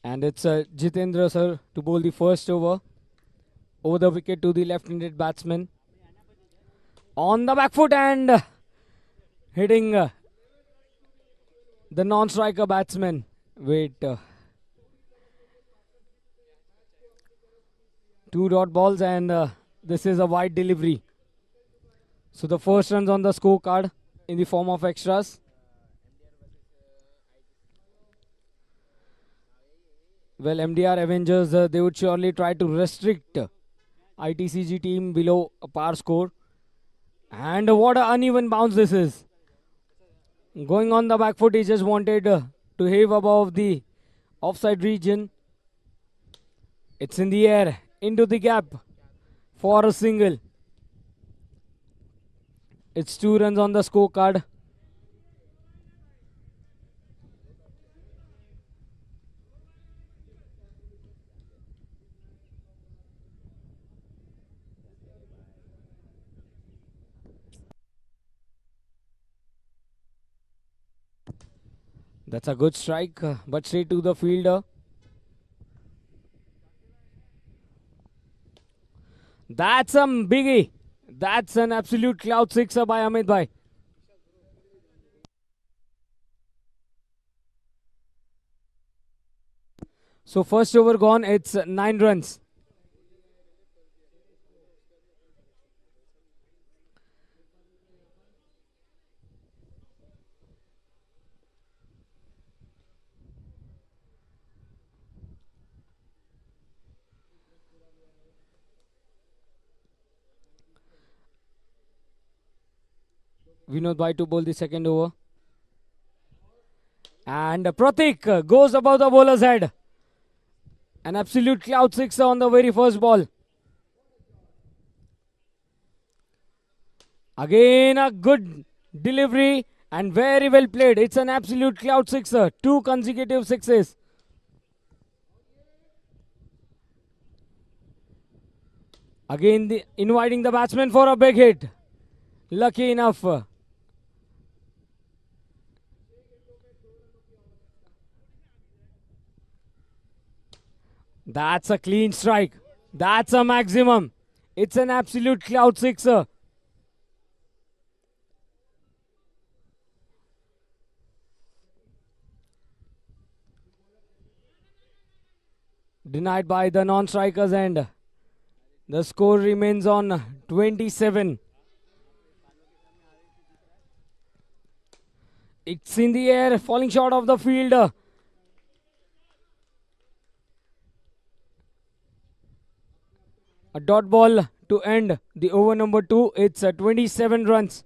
And it's Jitendra sir to bowl the first over the wicket to the left-handed batsman. On the back foot and hitting the non-striker batsman. Wait. Two dot balls and this is a wide delivery. So the first runs on the scorecard in the form of extras. Well, MDR Avengers, they would surely try to restrict ITCG team below a par score. And what an uneven bounce this is. Going on the back foot, he just wanted to heave above the offside region. It's in the air, into the gap for a single. It's 2 runs on the scorecard. That's a good strike, but straight to the fielder. That's a biggie. That's an absolute cloud sixer by Amit Bhai. So first over gone, it's 9 runs. Vinod Bhai to bowl the second over. And Pratik goes above the bowler's head. An absolute cloud sixer on the very first ball. Again a good delivery and very well played. It's an absolute cloud sixer. 2 consecutive sixes. Again inviting the batsman for a big hit. Lucky enough. That's a clean strike. That's a maximum. It's an absolute cloud sixer. Denied by the non-strikers and the score remains on 27. It's in the air, falling short of the field. A dot ball to end the over number 2. It's 27 runs.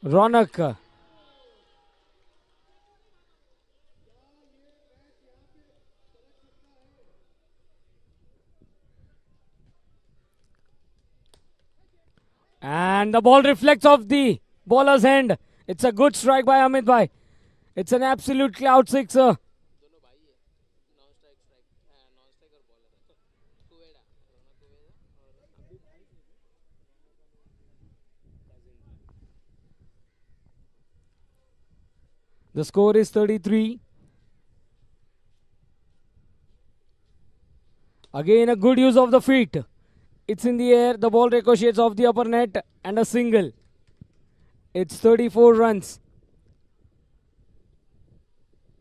Ronak. And the ball reflects off the bowler's hand. It's a good strike by Amit Bhai. It's an absolute cloud sixer. The score is 33. Again a good use of the feet. It's in the air, the ball ricochets off the upper net and a single. It's 34 runs.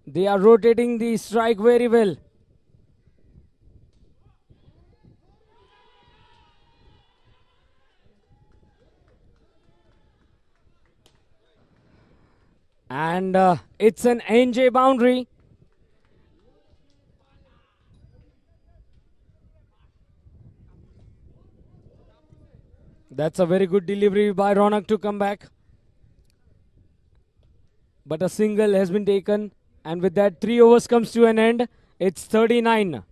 They are rotating the strike very well. And it's an NJ boundary. That's a very good delivery by Ronak to come back. But a single has been taken. And with that, 3 overs comes to an end. It's 39.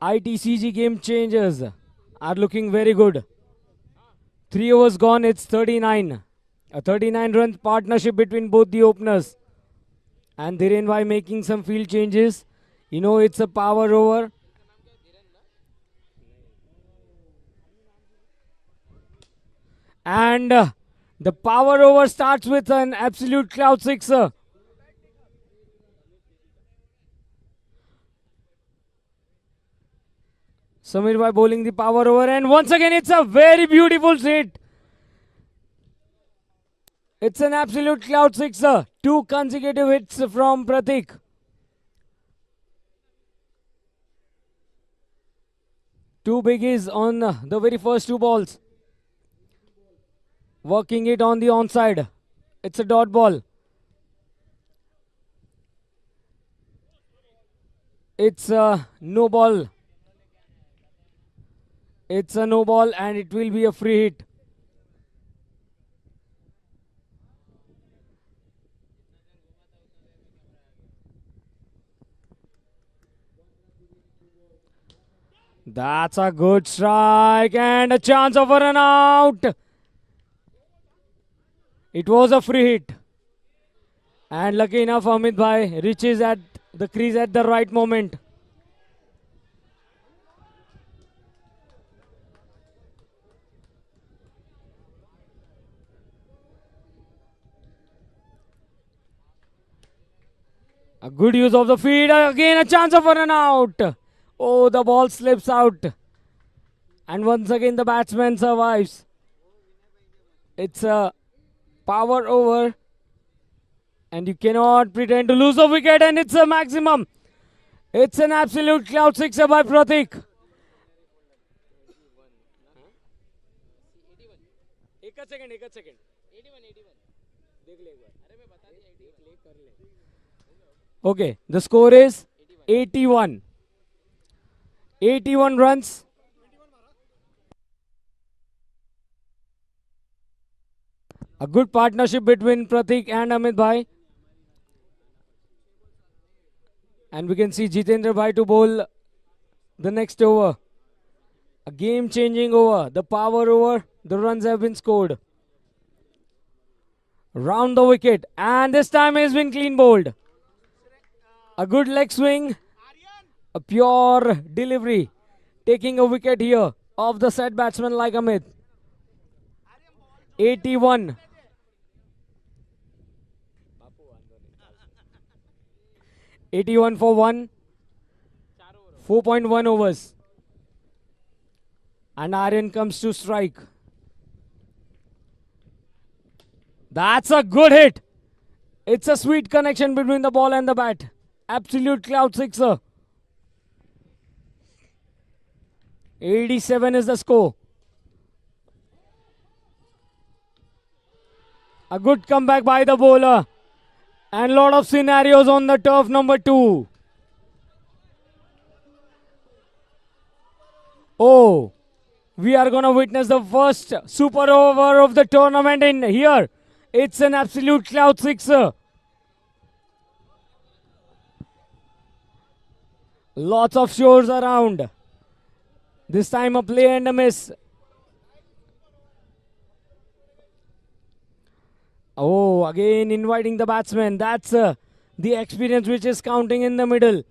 ITCG game changers are looking very good. 3 overs gone, it's 39. A 39 run partnership between both the openers. And Dhiren Bhai making some field changes. You know it's a power over. And the power over starts with an absolute cloud sixer. Samir Bhai bowling the power over, and once again it's a very beautiful hit. It's an absolute cloud sixer. Two consecutive hits from Pratik. Two biggies on the very first two balls. Working it on the onside. It's a dot ball. It's a no ball. It's a no ball and it will be a free hit. That's a good strike and a chance of a run out. It was a free hit. And lucky enough, Amit Bhai reaches at the crease at the right moment. A good use of the feed. Again, a chance of a run out. Oh, the ball slips out. And once again, the batsman survives. It's a power over. And you cannot pretend to lose a wicket, and it's a maximum. It's an absolute cloud sixer by Pratik. Okay, the score is 81. 81 runs. A good partnership between Pratik and Amit Bhai. And we can see Jitendra Bhai to bowl the next over. A game changing over. The power over. The runs have been scored. Round the wicket. And this time has been clean bowled. A good leg swing. A pure delivery. Taking a wicket here of the set batsman like Amit. 81. 81 for 1. 4.1 overs. And Aryan comes to strike. That's a good hit. It's a sweet connection between the ball and the bat. Absolute cloud sixer. 87 is the score. A good comeback by the bowler. And lot of scenarios on the turf number 2. Oh, we are going to witness the first super over of the tournament in here. It's an absolute cloud sixer. Lots of shores around. This time a play and a miss. Oh, again inviting the batsman. That's the experience which is counting in the middle.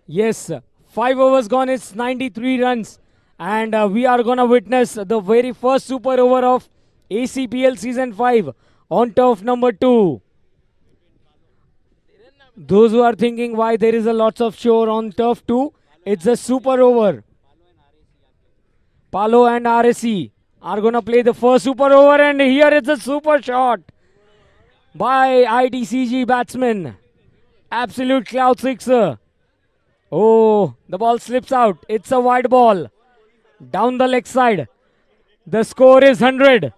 Yes, 5 overs gone. It's 93 runs. And we are going to witness the very first super over of ACPL Season 5 on turf number 2. Those who are thinking why there is a lots of shore on turf 2, it's a super over. Palo and RSC are going to play the first super over, and here it's a super shot by ITCG batsman. Absolute cloud sixer. Oh, the ball slips out. It's a wide ball. Down the leg side. The score is 100.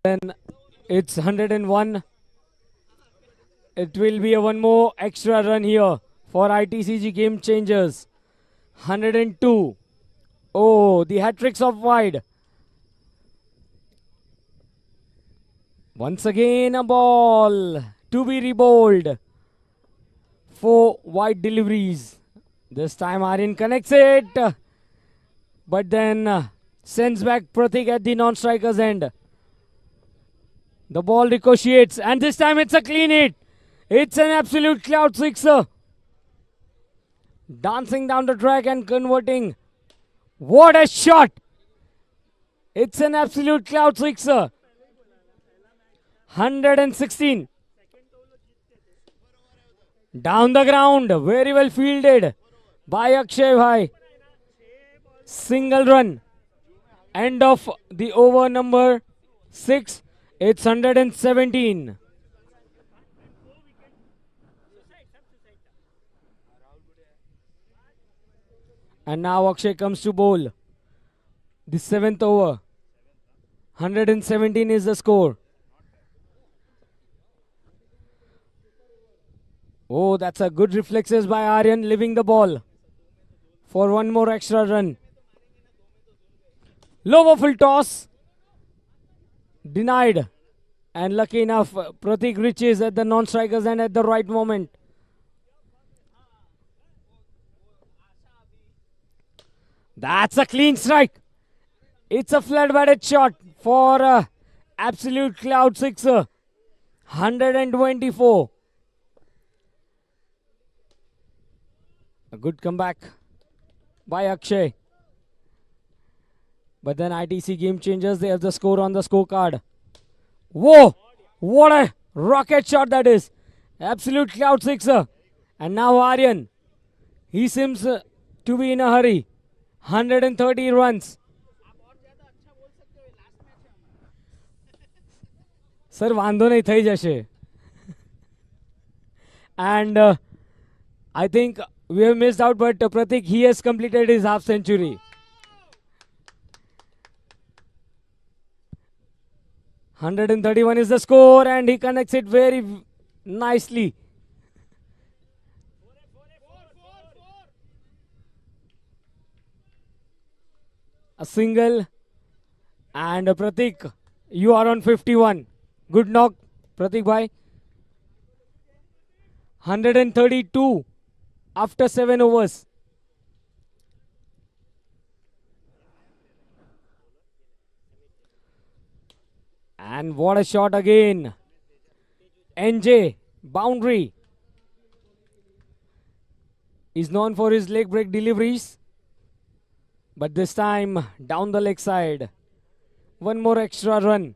Then it's 101. It will be a one more extra run here for ITCG game changers. 102. Oh, the hat tricks of wide. Once again a ball to be rebowled. 4 wide deliveries. This time Aryan connects it, but then sends back Pratik at the non-striker's end. The ball ricochets, and this time it's a clean hit. It's an absolute cloud sixer. Dancing down the track and converting. What a shot! It's an absolute cloud sixer. 116. Down the ground, very well fielded by Akshay Bhai. Single run. End of the over number 6. It's 117. And now Akshay comes to bowl. The 7th over. 117 is the score. Oh, that's a good reflexes by Aryan, leaving the ball for one more extra run. Lower full toss. Denied. And lucky enough, Pratik reaches at the non-strikers and at the right moment. That's a clean strike. It's a flat-batted shot for absolute cloud sixer. 124. A good comeback by Akshay. But then ITC game changers, they have the score on the scorecard. Whoa! What a rocket shot that is. Absolute cloud sixer. And now Aryan. He seems to be in a hurry. 130 runs. Sir, વાંધો નહીં થઈ જશે. And I think we have missed out, but Pratik, he has completed his half century. 131 is the score, and he connects it very nicely. A single, and Pratik, you are on 51. Good knock, Pratik bhai. 132 after 7 overs. And what a shot again. NJ, boundary. Is known for his leg break deliveries. But this time, down the leg side. One more extra run.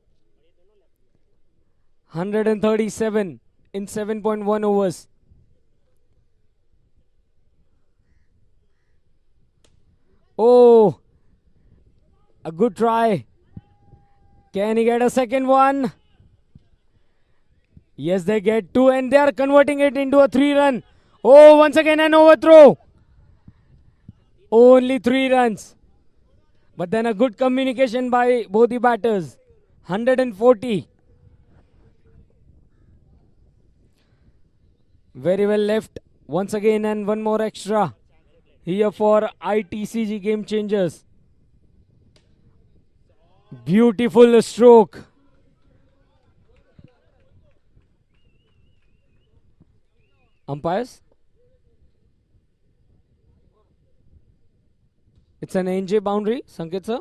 137 in 7.1 overs. Oh, a good try. Can he get a second one? Yes, they get two, and they are converting it into a 3-run. Oh, once again an overthrow. Only 3 runs. But then a good communication by both the batters. 140. Very well left. Once again, and one more extra here for ITCG game changers. Beautiful stroke. Umpires? It's an NJ boundary, Sanket sir?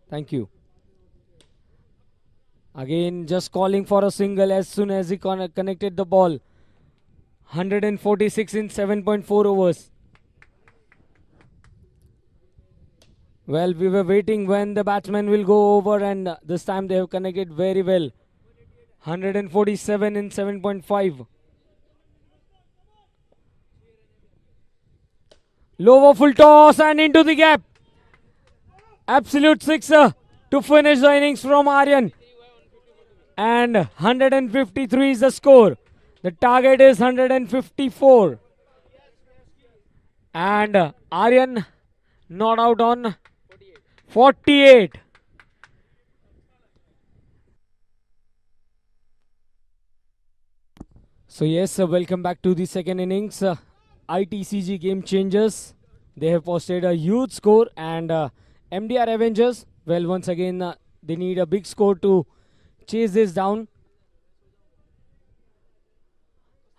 Thank you. Again, just calling for a single as soon as he connected the ball. 146 in 7.4 overs. Well, we were waiting when the batsman will go over, and this time they have connected very well. 147 in 7.5. Lower full toss and into the gap. Absolute sixer to finish the innings from Aryan. And 153 is the score. The target is 154. And Aryan not out on 48. So yes, welcome back to the second innings. ITCG game changers. They have posted a huge score, and MDR Avengers, well, once again, they need a big score to chase this down.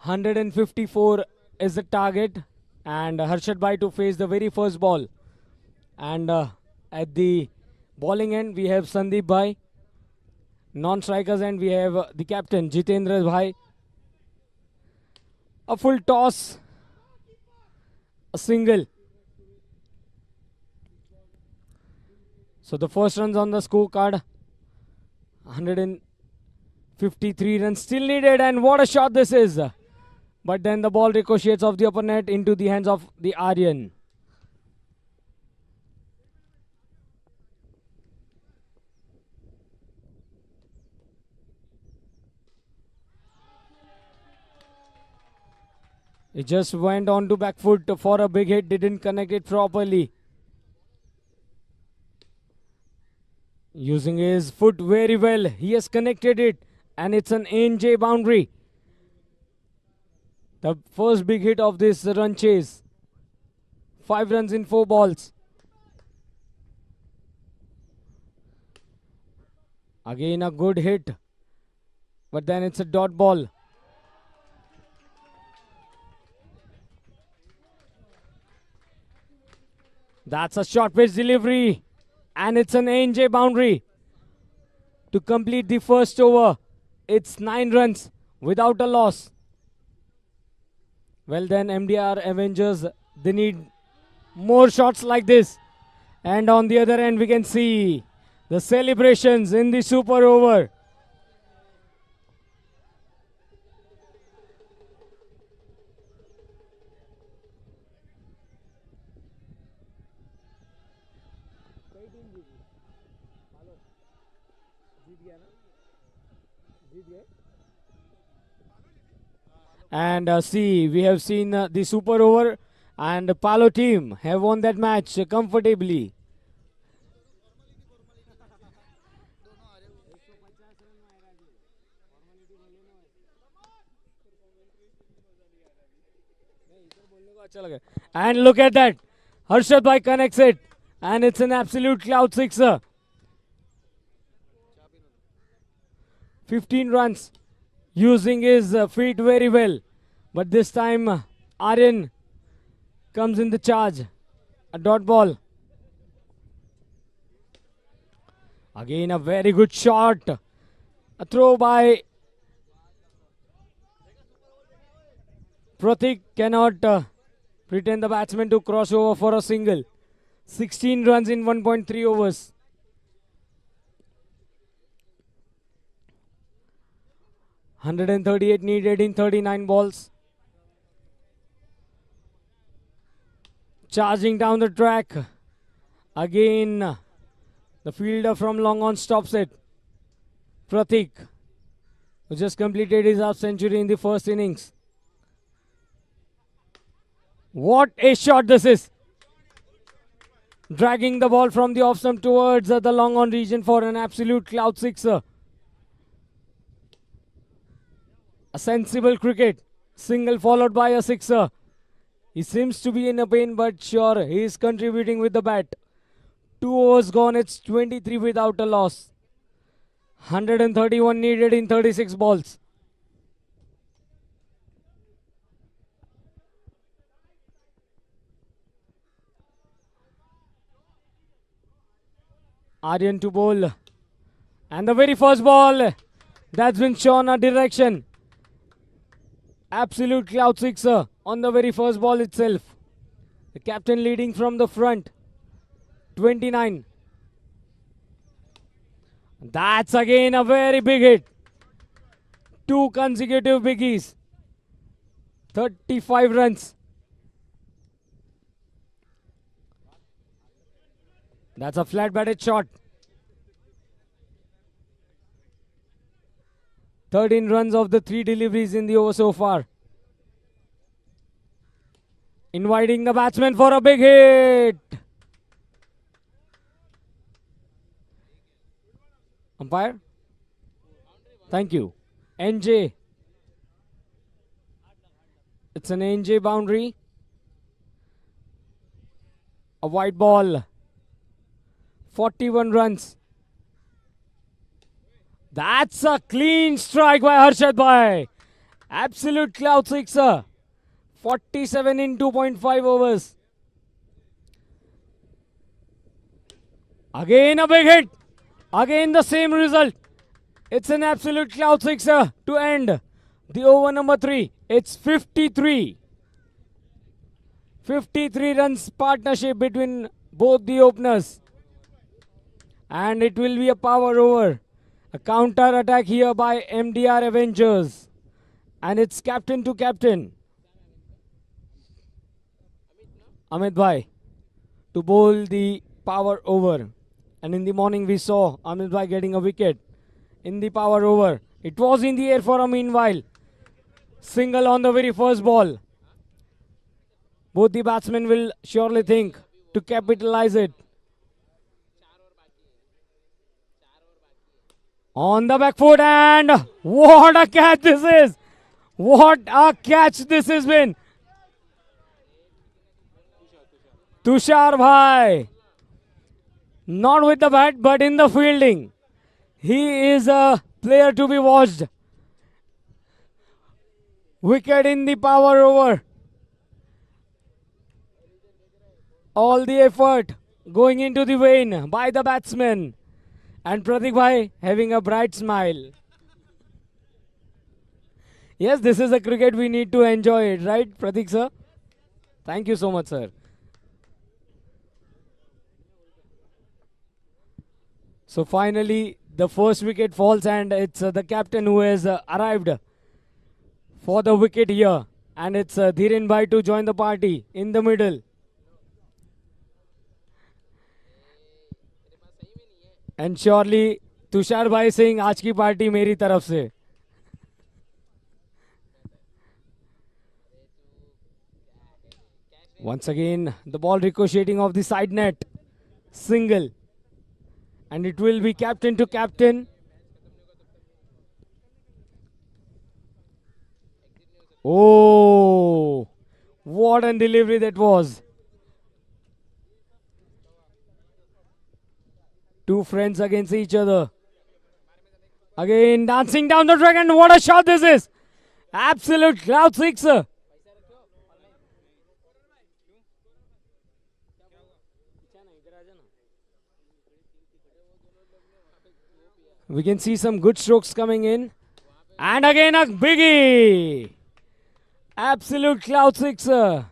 154 is the target, And Harshad Bhai to face the very first ball. And at the bowling end, we have Sandeep Bhai. Non-strikers end, we have the captain, Jitendra Bhai. A full toss. A single. So the first runs on the scorecard. 153 runs still needed, and what a shot this is. But then the ball ricochets off the upper net into the hands of the Aryan. It just went on to back foot for a big hit, didn't connect it properly. Using his foot very well, he has connected it, and it's an NJ boundary. The first big hit of this run chase. 5 runs in 4 balls. Again a good hit, but then it's a dot ball. That's a short pitch delivery, and it's an NJ boundary. To complete the first over, it's 9 runs without a loss. Well then, MDR Avengers, they need more shots like this. And on the other end, we can see the celebrations in the super over. And see, we have seen the super over, and the Palo team have won that match comfortably. And look at that, Harshad Bhai connects it, and it's an absolute cloud sixer. 15 runs, using his feet very well. But this time, Aryan comes in the charge. A dot ball. Again, a very good shot. A throw by Pratik. Cannot pretend the batsman to cross over for a single. 16 runs in 1.3 overs. .138 needed in 39 balls. Charging down the track. Again, the fielder from long on stops it. Pratik, who just completed his half century in the first innings. What a shot this is! Dragging the ball from the off stump towards the long on region for an absolute cloud sixer. A sensible cricket. Single followed by a sixer. He seems to be in a pain, but sure, he is contributing with the bat. 2 overs gone, it's 23 without a loss. 131 needed in 36 balls. Aryan to bowl. And the very first ball, that's been shown a direction. Absolute cloud sixer on the very first ball itself. The captain leading from the front. 29. That's again a very big hit. 2 consecutive biggies. 35 runs. That's a flat batted shot. 13 runs of the 3 deliveries in the over so far. Inviting the batsman for a big hit. Umpire? Thank you. NJ. It's an NJ boundary. A white ball. 41 runs. That's a clean strike by Harshad Bhai. Absolute cloud sixer. 47 in 2.5 overs. Again a big hit. Again the same result. It's an absolute cloud sixer to end the over number 3. It's 53. 53 runs partnership between both the openers. And it will be a power over. A counter attack here by MDR Avengers. And it's captain to captain. Amit Bhai to bowl the power over. And in the morning we saw Amit Bhai getting a wicket in the power over. It was in the air for a meanwhile. Single on the very first ball. Both the batsmen will surely think to capitalize it. On the back foot, and what a catch this is! What a catch this has been! Tushar Bhai, not with the bat but in the fielding. He is a player to be watched. Wicket in the power over. All the effort going into the vein by the batsman. And Pratik Bhai having a bright smile. Yes, this is a cricket we need to enjoy it, right, Pratik sir? Thank you so much, sir. So finally, the first wicket falls, and it's the captain who has arrived for the wicket here. And it's Dhiren Bhai to join the party in the middle. And surely Tushar भाई सिंह आज की party मेरी तरफ से. Once again, the ball ricocheting off the side net. Single. And it will be captain to captain. Oh, what a delivery that was. Two friends against each other. Again, dancing down the track, and what a shot this is. Absolute cloud sixer. We can see some good strokes coming in. And again a biggie. Absolute cloud sixer.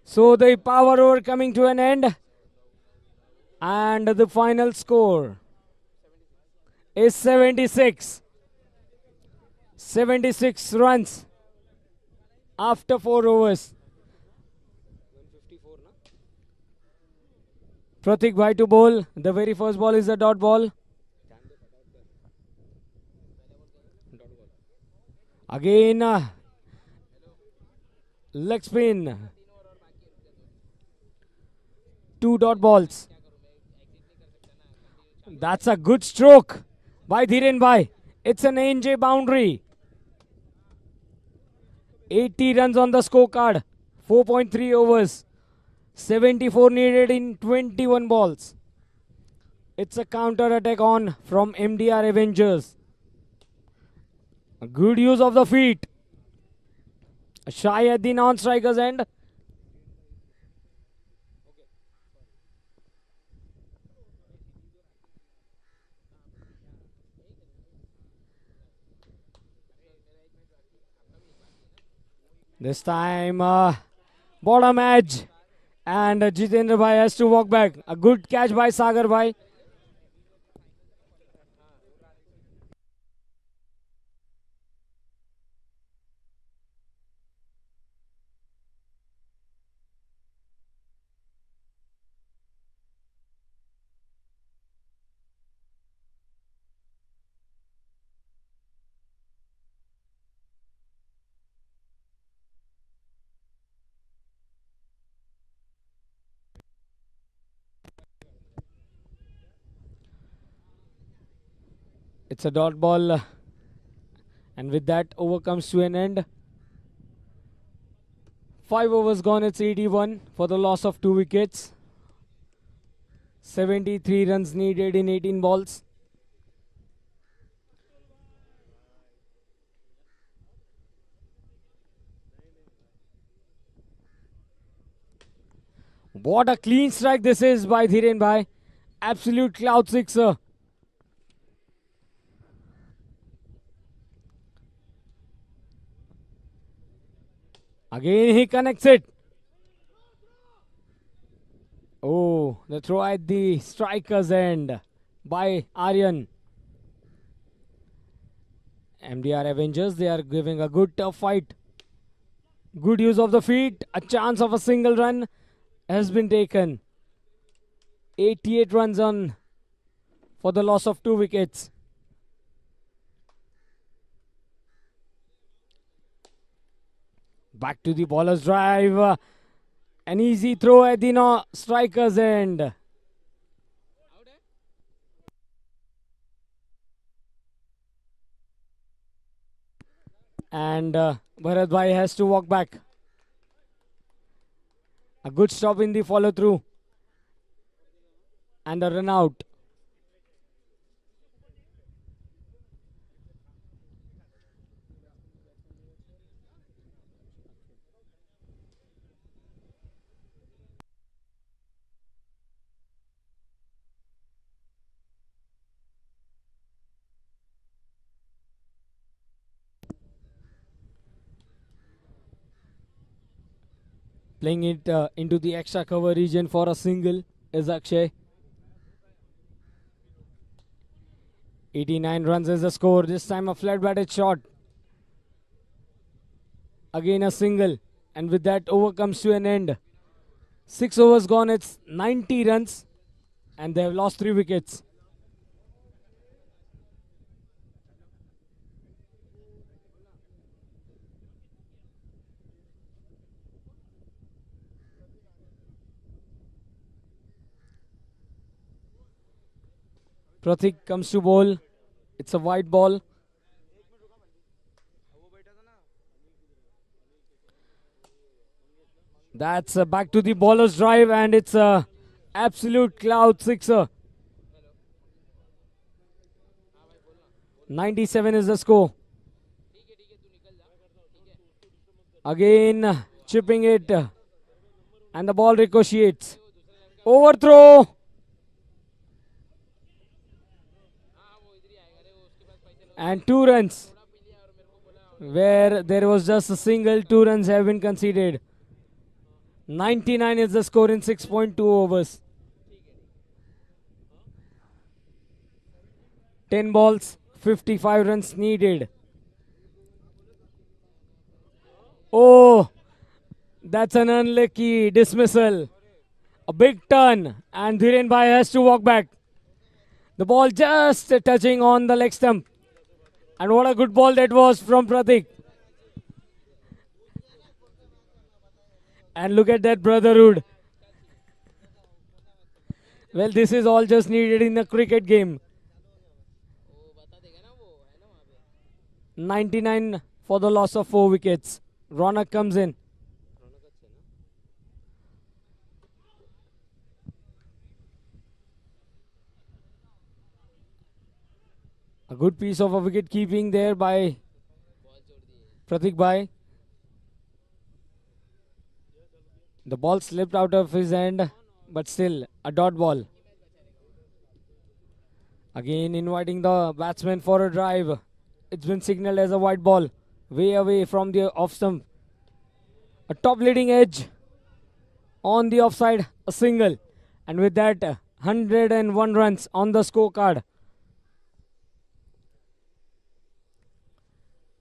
So the power over coming to an end. And the final score is 76. 76 runs after 4 overs. Pratik Bhai to bowl. The very first ball is a dot ball. Again, leg spin. 2 dot balls. That's a good stroke by Dhiren Bhai. It's an NJ boundary. 80 runs on the scorecard. 4.3 overs. 74 needed in 21 balls. It's a counter attack on from MDR Avengers. A good use of the feet. Shy at the non-striker's end. This time, bottom edge. And Jitendra Bhai has to walk back. A good catch by Sagar Bhai. It's a dot ball. And with that, over comes to an end. 5 overs gone, it's 81 for the loss of 2 wickets. 73 runs needed in 18 balls. What a clean strike this is by Dhiren Bhai. Absolute cloud sixer. Again he connects it. Oh, the throw at the striker's end by Aryan. MDR Avengers, they are giving a good tough fight. Good use of the feet. A chance of a single run has been taken. 88 runs on for the loss of 2 wickets. Back to the bowler's drive. An easy throw at the striker's end. And Bharat Bhai has to walk back. A good stop in the follow through. And a run out. Playing it into the extra cover region for a single is Akshay. 89 runs is the score. This time a flat batted shot. Again a single. And with that over comes to an end. 6 overs gone. It's 90 runs. And they have lost 3 wickets. Pratik comes to bowl. It's a wide ball. That's back to the bowler's drive, and it's a absolute cloud sixer. 97 is the score. Again chipping it, and the ball ricochets. Overthrow. And 2 runs. Where there was just a single, 2 runs have been conceded. 99 is the score in 6.2 overs. 10 balls, 55 runs needed. Oh, that's an unlucky dismissal. A big turn, and Dhiren Bhai has to walk back. The ball just touching on the leg stump. And what a good ball that was from Pratik. And look at that brotherhood. Well, this is all just needed in a cricket game. 99 for the loss of 4 wickets. Ronak comes in. A good piece of a wicket keeping there by Pratik Bhai. The ball slipped out of his hand, but still a dot ball. Again inviting the batsman for a drive. It's been signaled as a white ball. Way away from the off stump. A top leading edge. On the offside, a single. And with that, 101 runs on the scorecard.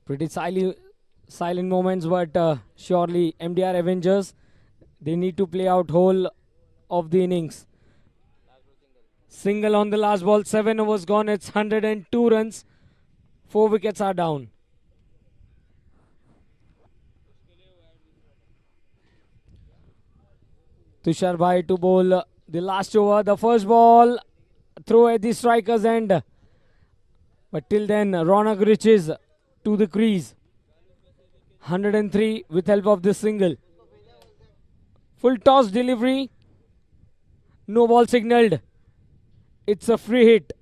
Pretty silent moments, but surely MDR Avengers, they need to play out whole of the innings. Single on the last ball, 7 overs gone, it's 102 runs. 4 wickets are down. Tushar Bhai to bowl the last over, the first ball, throw at the striker's end. But till then, Ronak reaches to the crease. 103 with help of this single. Full toss delivery. No ball signaled. It's a free hit.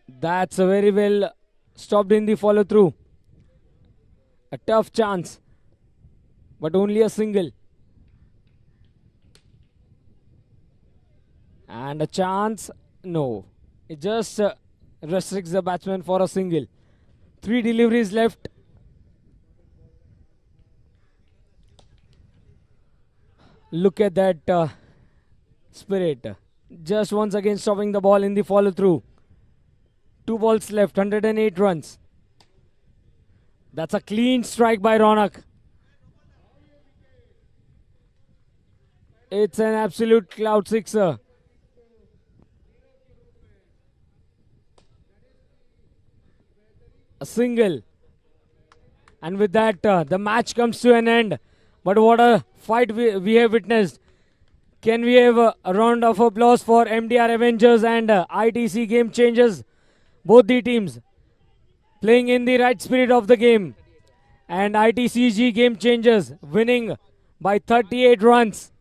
That's a very well stopped in the follow through. A tough chance. but only a single. And a chance, no. It just restricts the batsman for a single. 3 deliveries left. Look at that spirit. Just once again stopping the ball in the follow through. 2 balls left, 108 runs. That's a clean strike by Ronak. It's an absolute cloud sixer. A single. And with that, the match comes to an end. But what a fight we have witnessed. Can we have a round of applause for MDR Avengers and ITC Game Changers? Both the teams playing in the right spirit of the game. And ITCG Game Changers winning by 38 runs.